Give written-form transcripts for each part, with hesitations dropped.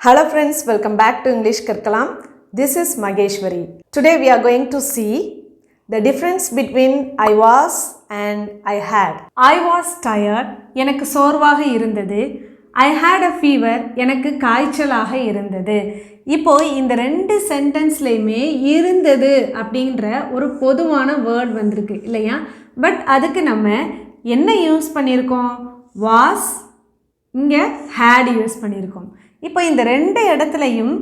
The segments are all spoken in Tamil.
Hello friends, welcome back to English Karkalam. This is Mageshwari. Today we are going to see the difference between I was and I had. I was tired, எனக்கு சோர்வாக இருந்தது. I had a fever, எனக்கு காய்ச்சலாக இருந்தது. இப்போ இந்த ரெண்டு சென்டென்ஸ்லையுமே இருந்தது அப்படின்ற ஒரு பொதுவான வேர்ட் வந்திருக்கு இல்லையா? பட் அதுக்கு நம்ம என்ன யூஸ் பண்ணியிருக்கோம்? was, இங்கே had யூஸ் பண்ணியிருக்கோம். இப்போ இந்த ரெண்டு இடத்துலையும்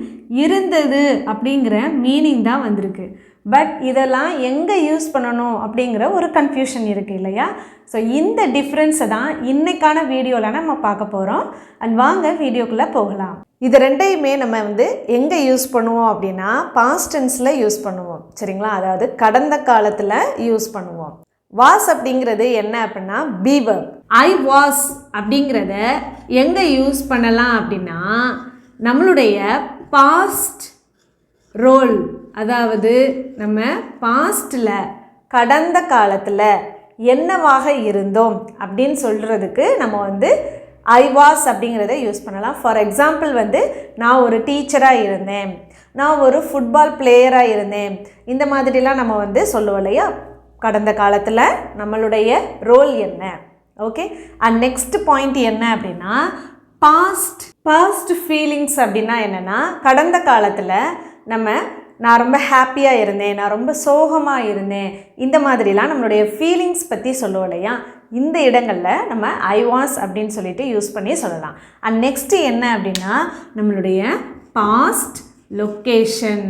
இருந்தது அப்படிங்கிற மீனிங் தான் வந்திருக்கு. பட் இதெல்லாம் எங்கே யூஸ் பண்ணணும் அப்படிங்கிற ஒரு கன்ஃபியூஷன் இருக்குது இல்லையா? ஸோ இந்த டிஃப்ரென்ஸை தான் இன்றைக்கான வீடியோவில் நம்ம பார்க்க போகிறோம். அண்ட் வாங்க வீடியோக்குள்ளே போகலாம். இது ரெண்டையுமே நம்ம எங்கே யூஸ் பண்ணுவோம் அப்படின்னா பாஸ்ட் டென்ஸில் யூஸ் பண்ணுவோம். சரிங்களா? அதாவது கடந்த காலத்தில் யூஸ் பண்ணுவோம். வாஸ் அப்படிங்கிறது என்ன அப்படின்னா பி வெர்ப். ஐ வாஸ் அப்படிங்கிறத எங்கே யூஸ் பண்ணலாம் அப்படின்னா நம்மளுடைய பாஸ்ட் ரோல், அதாவது நம்ம பாஸ்டில் கடந்த காலத்தில் என்னவாக இருந்தோம் அப்படின்னு சொல்கிறதுக்கு நம்ம ஐ வாஸ் அப்படிங்கிறத யூஸ் பண்ணலாம். ஃபார் எக்ஸாம்பிள் நான் ஒரு டீச்சராக இருந்தேன், நான் ஒரு ஃபுட்பால் பிளேயராக இருந்தேன், இந்த மாதிரிலாம் நம்ம சொல்லுவோம் இல்லையா? கடந்த காலத்தில் நம்மளுடைய ரோல் என்ன? ஓகே. அண்ட் நெக்ஸ்ட் பாயிண்ட் என்ன அப்படின்னா பாஸ்ட் ஃபீலிங்ஸ் அப்படின்னா என்னென்னா கடந்த காலத்தில் நான் ரொம்ப ஹாப்பியாக இருந்தேன், நான் ரொம்ப சோகமாக இருந்தேன், இந்த மாதிரிலாம் நம்மளுடைய ஃபீலிங்ஸ் பற்றி சொல்லுவோம் இல்லையா? இந்த இடங்களில் நம்ம ஐ வாஸ் அப்படின்னு சொல்லிட்டு யூஸ் பண்ணி சொல்லலாம். அண்ட் நெக்ஸ்ட்டு என்ன அப்படின்னா நம்மளுடைய பாஸ்ட் லொக்கேஷன்.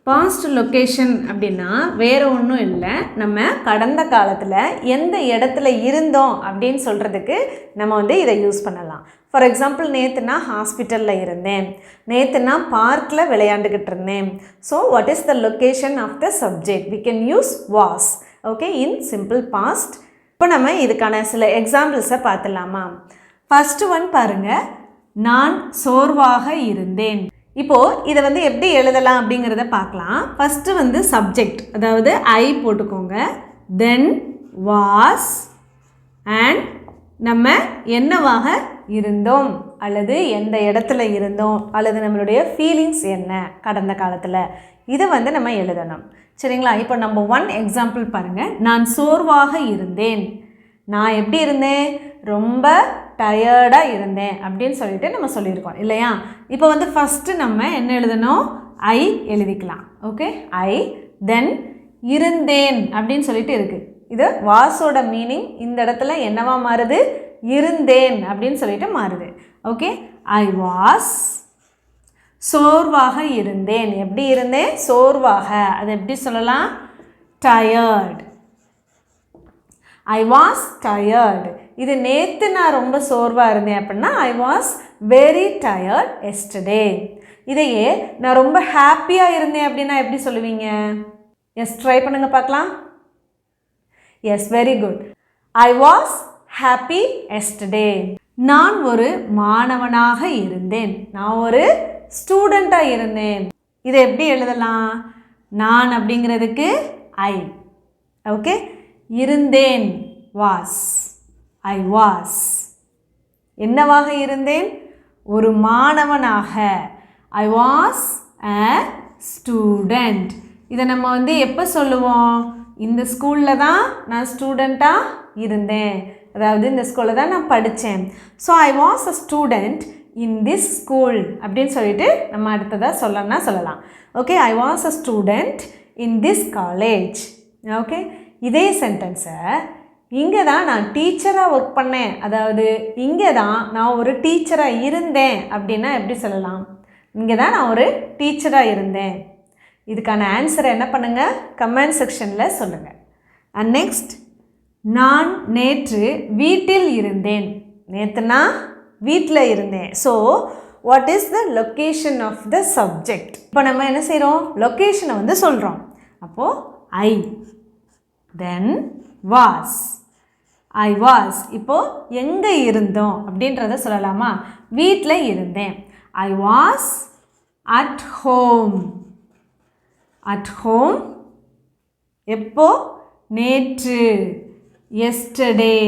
பாஸ்ட் லொக்கேஷன் அப்படின்னா வேறு ஒன்றும் இல்லை, நம்ம கடந்த காலத்தில் எந்த இடத்துல இருந்தோம் அப்படின்னு சொல்கிறதுக்கு நம்ம இதை யூஸ் பண்ணலாம். ஃபார் எக்ஸாம்பிள் நேற்று நான் ஹாஸ்பிட்டலில் இருந்தேன், நேற்று நான் பார்க்கில் விளையாண்டுக்கிட்டு இருந்தேன். So what is the location of the subject? We can use was. Okay, in simple past. இப்போ நம்ம இதுக்கான சில எக்ஸாம்பிள்ஸை பார்த்துலாமா? ஃபஸ்ட்டு ஒன் பாருங்கள், நான் சோர்வாக இருந்தேன். இப்போது இதை எப்படி எழுதலாம் அப்படிங்கிறத பார்க்கலாம். ஃபஸ்ட்டு சப்ஜெக்ட், அதாவது ஐ போட்டுக்கோங்க, தென் வாஸ், அண்ட் நம்ம என்னவாக இருந்தோம் அல்லது எந்த இடத்துல இருந்தோம் அல்லது நம்மளுடைய ஃபீலிங்ஸ் என்ன கடந்த காலத்தில், இதை நம்ம எழுதணும். சரிங்களா? இப்போ நம்ம ஒன் எக்ஸாம்பிள் பாருங்கள். நான் சோர்வாக இருந்தேன். நான் எப்படி இருந்தேன்? ரொம்ப டயர்டாக இருந்தேன் அப்படின்னு சொல்லிட்டு நம்ம சொல்லியிருக்கோம் இல்லையா? இப்போ ஃபஸ்ட்டு நம்ம என்ன எழுதணும்? ஐ எழுதிக்கலாம். ஓகே, ஐ, தென் இருந்தேன் அப்படின்னு சொல்லிட்டு இருக்குது. இது வாஸோட மீனிங் இந்த இடத்துல என்னவா மாறுது? இருந்தேன் அப்படின்னு சொல்லிட்டு மாறுது. ஓகே, ஐ வாஸ், சோர்வாக இருந்தேன். எப்படி இருந்தேன்? சோர்வாக. அது எப்படி சொல்லலாம்? டயர்ட். I was tired. இது நேற்று நான் ரொம்ப சோர்வாக இருந்தேன் அப்படின்னா I was very tired yesterday. இதையே நான் ரொம்ப ஹாப்பியாக இருந்தேன் அப்படின்னா எப்படி சொல்லுவீங்க? எஸ், ட்ரை பண்ணுங்கள் பார்க்கலாம். Yes, very good. I was happy yesterday. நான் ஒரு மாணவனாக இருந்தேன். நான் ஒரு ஸ்டூடெண்ட்டாக இருந்தேன். இதை எப்படி எழுதலாம்? நான் அப்படிங்கிறதுக்கு ஐ. ஓகே, இருந்தேன் வாஸ். ஐ வாஸ் என்னவாக இருந்தேன்? ஒரு மாணவனாக. I was a student. இதை நம்ம எப்போ சொல்லுவோம்? இந்த ஸ்கூலில் தான் நான் ஸ்டூடெண்ட்டாக இருந்தேன், அதாவது இந்த ஸ்கூலில் தான் நான் படித்தேன். So I was a student in this school அப்படின்னு சொல்லிட்டு நம்ம அடுத்ததாக சொல்லலாம். Okay, I was a student in this college. Okay, இதே சென்டென்ஸை இங்கே தான் நான் டீச்சராக ஒர்க் பண்ணேன், அதாவது இங்கே தான் நான் ஒரு டீச்சராக இருந்தேன் அப்படின்னா எப்படி சொல்லலாம்? இங்கே தான் நான் ஒரு டீச்சராக இருந்தேன். இதுக்கான ஆன்சரை என்ன பண்ணுங்கள்? கமெண்ட் செக்ஷனில் சொல்லுங்கள். அண்ட் நெக்ஸ்ட், நான் நேற்று வீட்டில் இருந்தேன். நேற்று நான் வீட்டில் இருந்தேன். So what is the location of the subject? இப்போ நம்ம என்ன செய்கிறோம்? லொக்கேஷனை சொல்கிறோம். அப்போது ஐ, தென் வாஸ். I was. இப்போது எங்கே இருந்தோம் அப்படின்றத சொல்லலாமா? வீட்டில் இருந்தேன். I was at home. At home எப்போ? நேற்று, எஸ்டர்டே.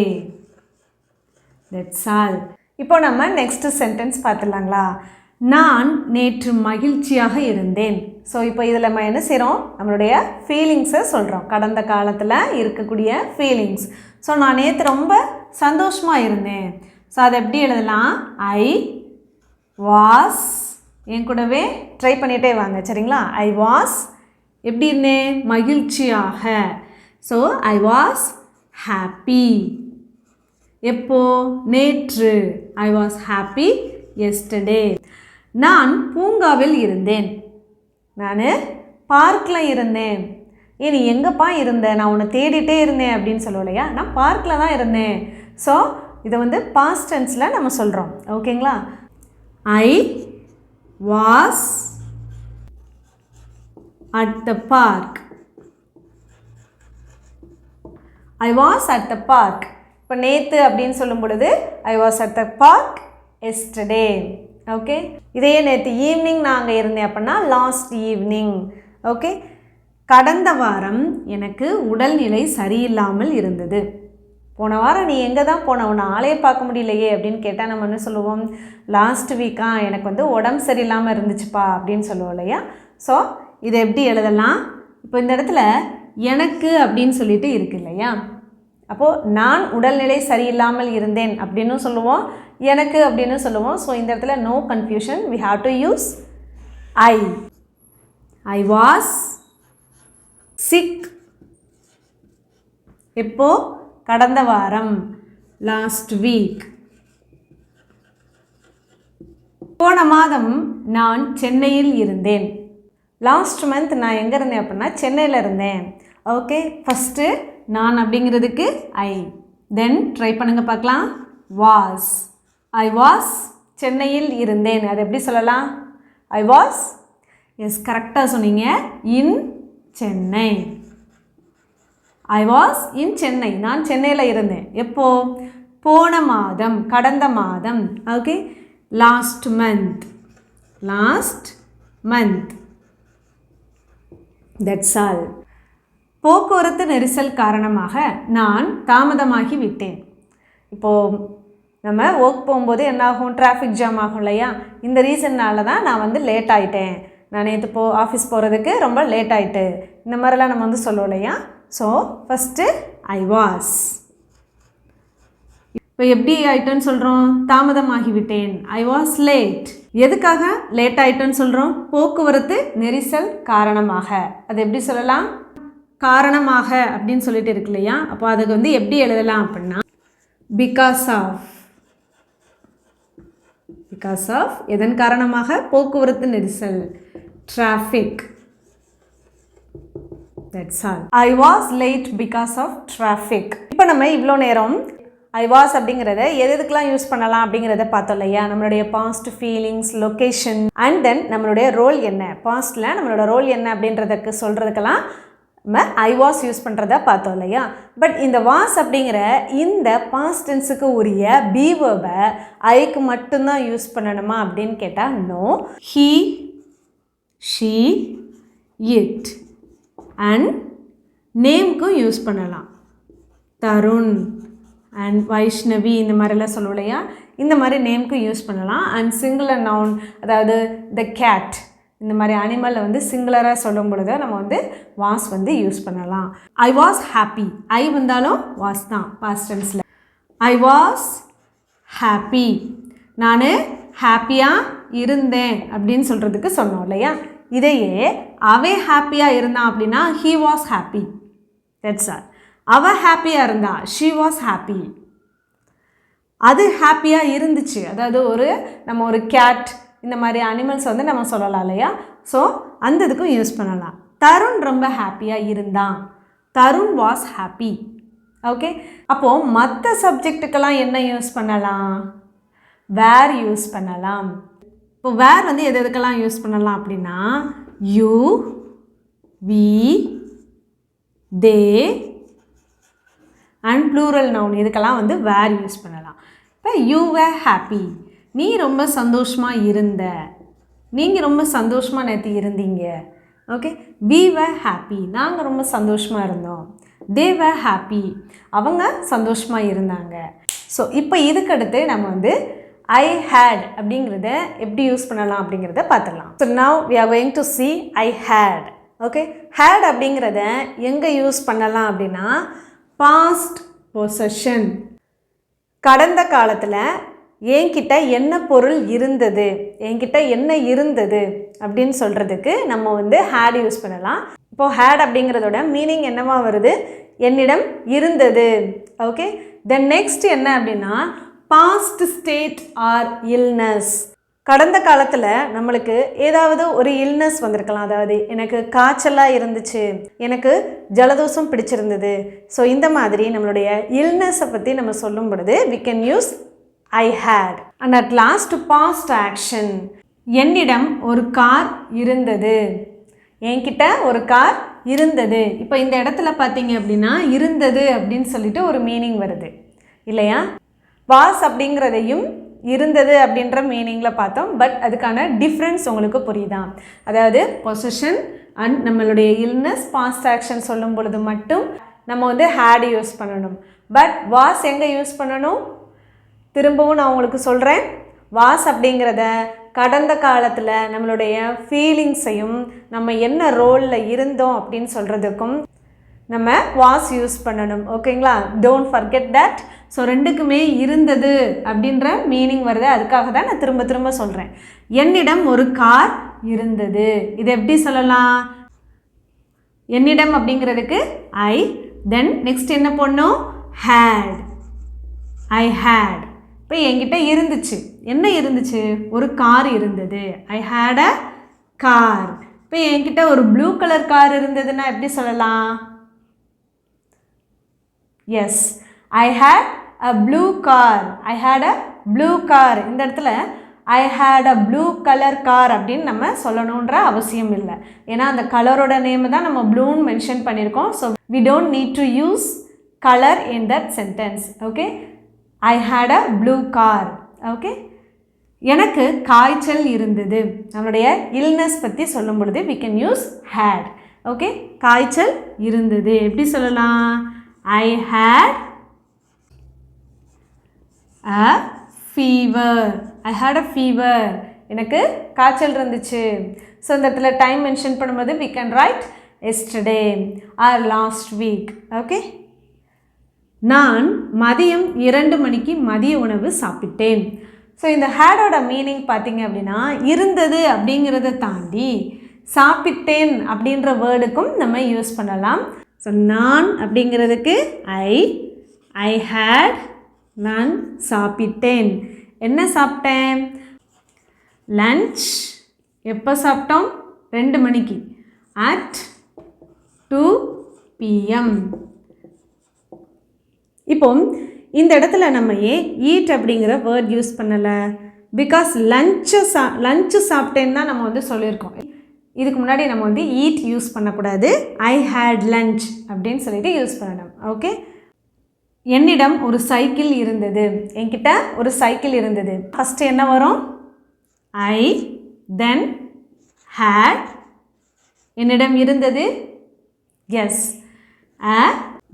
That's all. இப்போ நம்ம நெக்ஸ்ட் சென்டென்ஸ் பார்த்துடலாங்களா? நான் நேற்று மகிழ்ச்சியாக இருந்தேன். ஸோ இப்போ இதில் நம்ம என்ன செய்கிறோம், நம்மளுடைய ஃபீலிங்ஸை சொல்கிறோம், கடந்த காலத்தில் இருக்கக்கூடிய ஃபீலிங்ஸ். ஸோ நான் நேற்று ரொம்ப சந்தோஷமாக இருந்தேன். ஸோ அதை எப்படி எழுதலாம், ஐ வாஸ், என் கூடவே ட்ரை பண்ணிகிட்டே வாங்க சரிங்களா. ஐ வாஸ் எப்படி இருந்தேன், மகிழ்ச்சியாக. So I was happy. எப்போ, நேற்று. ஐ வாஸ் ஹாப்பி எஸ்டர்டே. நான் பூங்காவில் இருந்தேன். நான் பார்க்கில் இருந்தேன். நீ எங்கேப்பா இருந்தேன், நான் உன்னை தேடிட்டே இருந்தேன் அப்படின்னு சொல்லலையா, நான் பார்க்கில் தான் இருந்தேன். ஸோ இதை வந்து பாஸ்ட் டென்ஸில் நம்ம சொல்கிறோம் ஓகேங்களா. I was at the park. I was at the park. இப்போ நேற்று அப்படின்னு சொல்லும் பொழுது I was at the park yesterday. Okay, இதே நேற்று ஈவினிங் நான் அங்கே இருந்தேன் அப்படின்னா லாஸ்ட் ஈவினிங். ஓகே, கடந்த வாரம் எனக்கு உடல்நிலை சரியில்லாமல் இருந்தது. போன வாரம் நீ எங்கே தான் போன, உன்னை ஆளையே பார்க்க முடியலையே அப்படின்னு கேட்டால் நம்ம என்ன சொல்லுவோம், லாஸ்ட் வீக்காக எனக்கு வந்து உடம்பு சரியில்லாமல் இருந்துச்சுப்பா அப்படின்னு சொல்லுவோம் இல்லையா. ஸோ இதை எப்படி எழுதலாம், இப்போ இந்த இடத்துல எனக்கு அப்படின்னு சொல்லிட்டு இருக்கு இல்லையா, அப்போது நான் உடல்நிலை சரியில்லாமல் இருந்தேன் அப்படின்னு சொல்லுவோம், எனக்கு அப்படின்னு சொல்லுவோம். ஸோ இந்த இடத்துல no confusion, we have to use I. I was sick. எப்போ, கடந்த வாரம், லாஸ்ட் வீக். போன மாதம் நான் சென்னையில் இருந்தேன். லாஸ்ட் மந்த் நான் எங்கே இருந்தேன் அப்படின்னா சென்னையில் இருந்தேன். ஓகே, ஃபஸ்ட்டு நான் அப்படிங்கிறதுக்கு ஐ, தென் ட்ரை பண்ணுங்கள் பார்க்கலாம், வாஸ். ஐ வாஸ் சென்னையில் இருந்தேன். அது எப்படி சொல்லலாம், ஐ வாஸ், எஸ் கரெக்டாக சொன்னீங்க, in Chennai. I was in Chennai, நான் சென்னையில் இருந்தேன். எப்போ, போன மாதம், கடந்த மாதம். Okay, last month, last month. That's all. போக்குவரத்து நெரிசல் காரணமாக நான் தாமதமாகி விட்டேன். இப்போது நம்ம ஒர்க் போகும்போது என்னாகும், டிராஃபிக் ஜாம் ஆகும் இல்லையா, இந்த ரீசன்னால தான் நான் வந்து லேட் ஆகிட்டேன், நான் நேற்று ஆஃபீஸ் போகிறதுக்கு ரொம்ப லேட் ஆகிட்டு, இந்த மாதிரிலாம் நம்ம வந்து சொல்லுவோம் இல்லையா. So first I was. இப்போ எப்படி ஆகிட்டேன்னு சொல்கிறோம், தாமதமாகிவிட்டேன், ஐ வாஸ் லேட். எதுக்காக லேட் ஆகிட்டேன்னு சொல்கிறோம், போக்குவரத்து நெரிசல் காரணமாக. அது எப்படி சொல்லலாம், காரணமாக அப்படின்னு சொல்லிட்டு இருக்கு இல்லையா, அப்போ அதுக்கு வந்து எப்படி எழுதலாம் அப்படின்னா பிகாஸ் ஆஃப். பிகாஸ் ஆஃப் எதன் காரணமாக, போக்குவரத்து நெரிசல், traffic. That's all. I was late because of traffic. இப்போ நம்ம இவ்வளோ நேரம் ஐ வாஸ் அப்படிங்கிறத எதுக்கெலாம் யூஸ் பண்ணலாம் அப்படிங்கிறத பார்த்தோம் இல்லையா. நம்மளுடைய past, feelings, location and then நம்மளுடைய ரோல் என்ன, பாஸ்ட்டில் நம்மளோட ரோல் என்ன அப்படின்றதுக்கு சொல்கிறதுக்கெல்லாம் நம்ம ஐ வாஸ் யூஸ் பண்ணுறத பார்த்தோம் இல்லையா. பட் இந்த வாஸ் அப்படிங்கிற இந்த பாஸ்ட் டென்ஸுக்கு உரிய பி வேர்பை ஐக்கு மட்டும்தான் யூஸ் பண்ணணுமா அப்படின்னு கேட்டால் no. He, she, it and நேம்க்கும் யூஸ் பண்ணலாம். தருண் அண்ட் வைஷ்ணவி இந்த மாதிரிலாம் சொல்லுவோம் இல்லையா, இந்த மாதிரி நேம்க்கும் யூஸ் பண்ணலாம். அண்ட் சிங்குலர் நவுன், அதாவது த கேட், இந்த மாதிரி அனிமலில் வந்து சிங்குலராக சொல்லும் பொழுது நம்ம வந்து வாஸ் வந்து யூஸ் பண்ணலாம். ஐ வாஸ் ஹாப்பி, ஐ வந்தாலும் வாஸ் தான் பாஸ்ட் டென்ஸில். ஐ வாஸ் ஹாப்பி, நான் ஹாப்பியாக இருந்தேன் அப்படின்னு சொல்கிறதுக்கு சொன்னோம் இல்லையா. இதையே அவன் ஹாப்பியாக இருந்தான் அப்படின்னா he was happy. That's all. அவள் ஹாப்பியாக இருந்தா ஷீ வாஸ் ஹாப்பி. அது ஹாப்பியாக இருந்துச்சு, அதாவது நம்ம ஒரு கேட் இந்த மாதிரி அனிமல்ஸ் வந்து நம்ம சொல்லலாம் இல்லையா. ஸோ அந்த இதுக்கும் யூஸ் பண்ணலாம். தருண் ரொம்ப ஹாப்பியாக இருந்தான், தருண் வாஸ் ஹாப்பி. ஓகே, அப்போது மற்ற சப்ஜெக்ட்டுக்கெல்லாம் என்ன யூஸ் பண்ணலாம், வேர் யூஸ் பண்ணலாம். இப்போ வேர் வந்து எதுக்கெல்லாம் யூஸ் பண்ணலாம் அப்படின்னா you, we, they and plural noun, இதுக்கெல்லாம் வந்து வேர் யூஸ் பண்ணலாம். இப்போ யூ வேர் ஹாப்பி, நீ ரொம்ப சந்தோஷமாக இருந்த, நீங்கள் ரொம்ப சந்தோஷமாக நேற்று இருந்தீங்க. ஓகே, வி வேர் ஹாப்பி, நாங்கள் ரொம்ப சந்தோஷமாக இருந்தோம். தே வேர் ஹாப்பி, அவங்க சந்தோஷமாக இருந்தாங்க. ஸோ இப்போ இதுக்கடுத்து நம்ம வந்து I had அப்படிங்கிறத எப்படி யூஸ் பண்ணலாம் அப்படிங்கிறத பார்த்துடலாம். So now we are going to see I had. Okay, had அப்படிங்கிறத எங்கே யூஸ் பண்ணலாம் அப்படின்னா past possession. கடந்த காலத்தில் என்கிட்ட என்ன பொருள் இருந்தது, என்கிட்ட என்ன இருந்தது அப்படின்னு சொல்கிறதுக்கு நம்ம வந்து had யூஸ் பண்ணலாம். இப்போது had அப்படிங்கிறதோட மீனிங் என்னவா வருது, என்னிடம் இருந்தது. ஓகே, தென் நெக்ஸ்ட் என்ன அப்படின்னா பாஸ்ட் ஸ்டேட் ஆர் இல்னஸ். கடந்த காலத்தில் நம்மளுக்கு ஏதாவது ஒரு இல்னஸ் வந்திருக்கலாம், அதாவது எனக்கு காய்ச்சலாக இருந்துச்சு, எனக்கு ஜலதோஷம் பிடிச்சிருந்தது. ஸோ இந்த மாதிரி நம்மளுடைய இல்னஸை பற்றி நம்ம சொல்லும் பொழுது we can use I had. and at last past action. என்னிடம் ஒரு கார் இருந்தது, என்கிட்ட ஒரு கார் இருந்தது. இப்போ இந்த இடத்துல பார்த்தீங்க அப்படின்னா இருந்தது அப்படின்னு சொல்லிட்டு ஒரு மீனிங் வருது இல்லையா. வாஸ் அப்படிங்கிறதையும் இருந்தது அப்படின்ற மீனிங்கில் பார்த்தோம். பட் அதுக்கான டிஃப்ரென்ஸ் உங்களுக்கு புரியுதா? அதாவது பொசிஷன் அண்ட் நம்மளுடைய இல்னஸ் பாஸ்ட் ஆக்ஷன் சொல்லும் பொழுது மட்டும் நம்ம வந்து ஹேட் யூஸ் பண்ணணும். பட் வாஸ் எங்கே யூஸ் பண்ணணும்? திரும்பவும் நான் உங்களுக்கு சொல்கிறேன். வாஸ் அப்படிங்கிறத கடந்த காலத்தில் நம்மளுடைய ஃபீலிங்ஸையும் நம்ம என்ன ரோலில் இருந்தோம் அப்படின்னு சொல்கிறதுக்கும் நம்ம வாஸ் யூஸ் பண்ணணும். ஓகேங்களா, டோன்ட் ஃபர்கெட் தட். ஸோ ரெண்டுக்குமே இருந்தது அப்படின்ற மீனிங் வருது, அதுக்காக தான் நான் திரும்ப திரும்ப சொல்கிறேன். என்னிடம் ஒரு கார் இருந்தது, இது எப்படி சொல்லலாம்? என்னிடம் அப்படிங்கிறதுக்கு ஐ, தென் நெக்ஸ்ட் என்ன பண்ணோம்? ஹேட். I had. இப்போ என்கிட்ட இருந்துச்சு, என்ன இருந்துச்சு? ஒரு கார் இருந்தது. I had a car. இப்போ என்கிட்ட ஒரு ப்ளூ கலர் கார் இருந்ததுன்னா எப்படி சொல்லலாம்? Yes, I had a blue car. I had a blue car. இந்த இடத்துல I had a blue colour car அப்படின்னு நம்ம சொல்லணுன்ற அவசியம் இல்லை. ஏன்னா அந்த கலரோட நேம் தான் நம்ம ப்ளூன்னு மென்ஷன் பண்ணியிருக்கோம். So we don't need to use colour in that sentence. Okay, I had a blue car. Okay, எனக்கு காய்ச்சல் இருந்தது. நம்மளுடைய இல்னஸ் பற்றி சொல்லும் பொழுது we can use had. Okay, காய்ச்சல் இருந்தது எப்படி சொல்லலாம்? I had a fever. I had a fever. எனக்கு காய்ச்சல் இருந்துச்சு. ஸோ இந்த இடத்துல டைம் மென்ஷன் பண்ணும்போது we can write yesterday or last week. Okay, நான் மதியம் 2 மணிக்கு மதிய உணவு சாப்பிட்டேன். ஸோ இந்த ஹேடோட மீனிங் பார்த்தீங்க அப்படின்னா இருந்தது அப்படிங்கிறத தாண்டி சாப்பிட்டேன் அப்படின்ற வேர்டுக்கும் நம்ம யூஸ் பண்ணலாம். ஸோ நான் அப்படிங்கிறதுக்கு ஐ ஹேட், நான் சாப்பிட்டேன். என்ன சாப்பிட்டேன்? லன்ச். எப்போ சாப்பிட்டோம்? 2 மணிக்கு, at 2 PM. இப்போ இந்த இடத்துல நம்ம ஏன் ஈட் அப்படிங்கிற வேர்ட் யூஸ் பண்ணலை? பிகாஸ் லஞ்சு சாப்பிட்டேன்னு தான் நம்ம வந்து சொல்லியிருக்கோம். இதுக்கு முன்னாடி நம்ம வந்து ஈட் யூஸ் பண்ணக்கூடாது, ஐ ஹேட் லஞ்ச் அப்படின்னு சொல்லிட்டு யூஸ் பண்ணணும். ஓகே, என்னிடம் ஒரு சைக்கிள் இருந்தது. என்கிட்ட ஒரு சைக்கிள் இருந்தது. ஃபஸ்ட்டு என்ன வரும்? ஐ, தென் ஹேட், என்னிடம் இருந்தது. Yes, a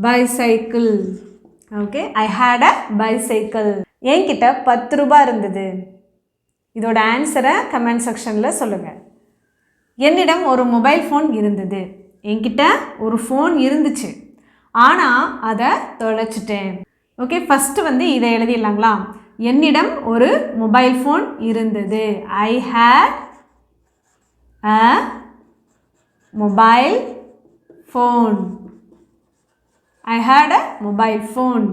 bicycle. Okay, I had a bicycle. என்கிட்ட 10 ரூபாய் இருந்தது. இதோட ஆன்சரை கமெண்ட் செக்ஷனில் சொல்லுங்கள். என்னிடம் ஒரு மொபைல் ஃபோன் இருந்தது. என்கிட்ட ஒரு ஃபோன் இருந்துச்சு, ஆனால் அதை தொலைச்சிட்டேன். ஓகே, ஃபஸ்ட்டு வந்து இதை எழுதிடலாங்களா? என்னிடம் ஒரு மொபைல் ஃபோன் இருந்தது. I had a mobile phone. I had a mobile phone.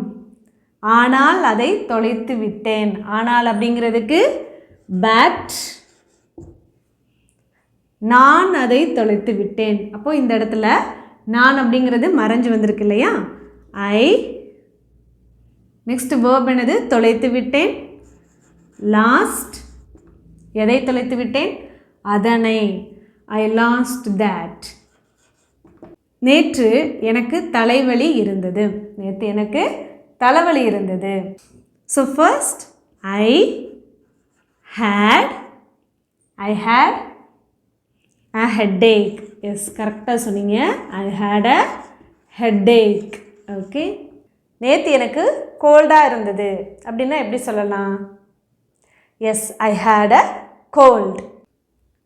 ஆனால் அதை தொலைத்து விட்டேன். ஆனால் அப்படிங்கிறதுக்கு பட், நான் அதை தொலைத்து விட்டேன். அப்போது இந்த இடத்துல நான் அப்படிங்கிறது மறைஞ்சு வந்திருக்கு இல்லையா? ஐ, நெக்ஸ்ட் வேர்ப் என்னது? தொலைத்து விட்டேன். லாஸ்ட், எதை தொலைத்து விட்டேன்? அதனை. I lost that. நேற்று எனக்கு தலைவலி இருந்தது. நேற்று எனக்கு தலைவலி இருந்தது. So first I had a headache. Yes, கரெக்டாக சொன்னீங்க. I had a headache. Okay, நேற்று எனக்கு கோல்டாக இருந்தது அப்படின்னா எப்படி சொல்லலாம்? Yes, I had a cold.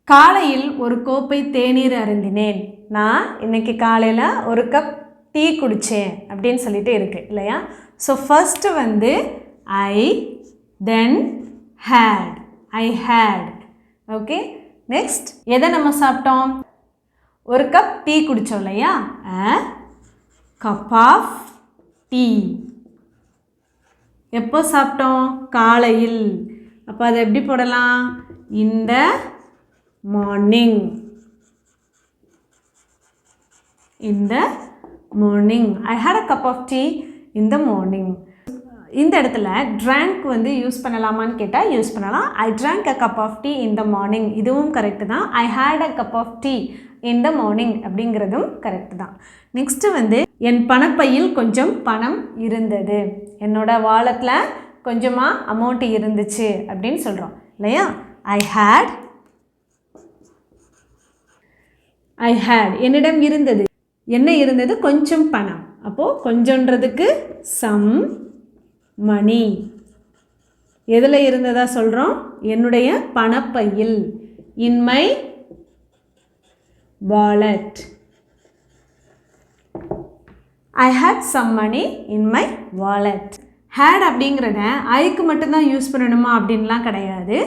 காலையில் ஒரு கோப்பை தேநீர் அருந்தினேன். நான் இன்னைக்கு காலையில் ஒரு கப் டீ குடித்தேன் அப்படின்னு சொல்லிட்டு இருக்கு இல்லையா? ஸோ ஃபர்ஸ்ட்டு வந்து I, then had, I had. Okay, next எதை நம்ம சாப்பிட்டோம்? ஒரு கப் டீ குடித்தோம் இல்லையா? A cup of tea. எப்போ சாப்பிட்டோம்? காலையில். அப்போ அதை எப்படி போடலாம்? இந்த morning. In the morning. I had a cup of tea in the morning. இந்த இடத்துல drank வந்து யூஸ் பண்ணலாமான்னு கேட்டால் யூஸ் பண்ணலாம். I drank a cup of tea in the morning. இதுவும் கரெக்டு தான். I had a cup of tea in the morning அப்படிங்கிறதும் கரெக்டு தான். நெக்ஸ்ட்டு வந்து என் பணப்பையில் கொஞ்சம் பணம் இருந்தது. என்னோட வாலெட்டில் கொஞ்சமாக அமௌண்ட் இருந்துச்சு அப்படின்னு சொல்கிறோம் இல்லையா? I had என்னிடம் இருந்தது. என்ன இருந்தது? கொஞ்சம் பணம். அப்போது கொஞ்சன்றதுக்கு சம் மணி. எதில் இருந்ததா சொல்கிறோம்? என்னுடைய பணப்பையில். In my wallet. I had some money in my wallet. Had அப்படிங்கிறத ஐக்கு மட்டும்தான் யூஸ் பண்ணணுமா அப்படின்லாம் கிடையாது.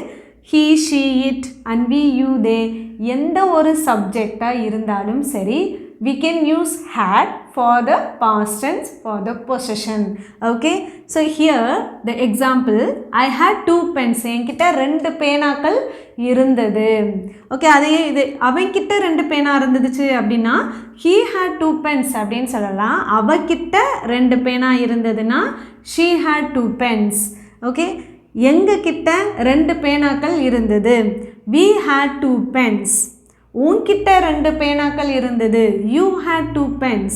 he, she, it and we, you, they எந்த ஒரு சப்ஜெக்டாக இருந்தாலும் சரி we can use had for the past tense, for the possession. Okay, so here the example, I had 2 pens. என்கிட்ட 2 பேனாக்கள் இருந்தது. ஓகே, அதையே இது அவன்கிட்ட 2 பேனா இருந்துச்சு அப்படின்னா he had 2 pens அப்படின்னு சொல்லலாம். அவகிட்ட 2 பேனா இருந்ததுன்னா she had 2 pens. ஓகே, எங்ககிட்ட 2 பேனாக்கள் இருந்தது. we had 2 pens. உன்கிட்ட 2 பேனாக்கள் இருந்தது. you had 2 pens.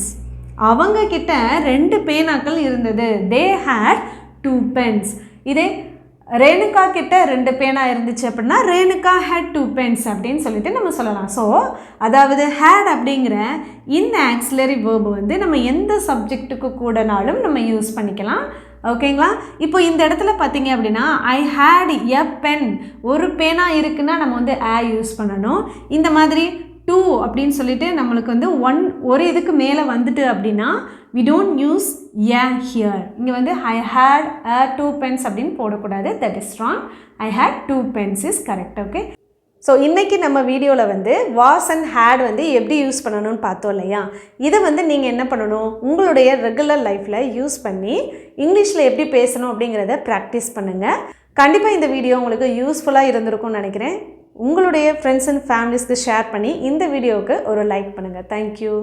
அவங்க கிட்ட 2 பேனாக்கள் இருந்தது. they had 2 pens. இதே ரேணுகா கிட்ட 2 பேனா இருந்துச்சு அப்படின்னா ரேணுகா had 2 pens அப்படின்னு சொல்லிட்டு நம்ம சொல்லலாம். ஸோ அதாவது had அப்படிங்கிற இந்த ஆக்சிலரி வேர்பு வந்து நம்ம எந்த சப்ஜெக்ட்டுக்கு கூடனாலும் நம்ம யூஸ் பண்ணிக்கலாம். ஓகேங்களா? இப்போ இந்த இடத்துல பார்த்தீங்க அப்படின்னா ஐ ஹேட் எ பென். ஒரு பேனா இருக்குன்னா நம்ம வந்து ஏ யூஸ் பண்ணணும். இந்த மாதிரி 2 அப்படின்னு சொல்லிட்டு நம்மளுக்கு வந்து ஒரு இதுக்கு மேலே வந்துட்டு அப்படின்னா we don't use a here. இங்கே வந்து I had 2 pens அப்படின்னு போடக்கூடாது. that is wrong. I had 2 pens is correct. Okay, so இன்றைக்கி நம்ம வீடியோவில் வந்து வாஸ் அண்ட் ஹேட் வந்து எப்படி யூஸ் பண்ணணும்னு பார்த்தோம் இல்லையா? இதை வந்து நீங்கள் என்ன பண்ணணும்? உங்களுடைய ரெகுலர் லைஃப்பில் யூஸ் பண்ணி இங்கிலீஷில் எப்படி பேசணும் அப்படிங்கிறத ப்ராக்டிஸ் பண்ணுங்கள். கண்டிப்பாக இந்த வீடியோ உங்களுக்கு யூஸ்ஃபுல்லாக இருந்திருக்கும்னு நினைக்கிறேன். உங்களுடைய ஃப்ரெண்ட்ஸ் அண்ட் ஃபேமிலிஸ்க்கு ஷேர் பண்ணி இந்த வீடியோவுக்கு ஒரு லைக் பண்ணுங்கள். தேங்க்யூ.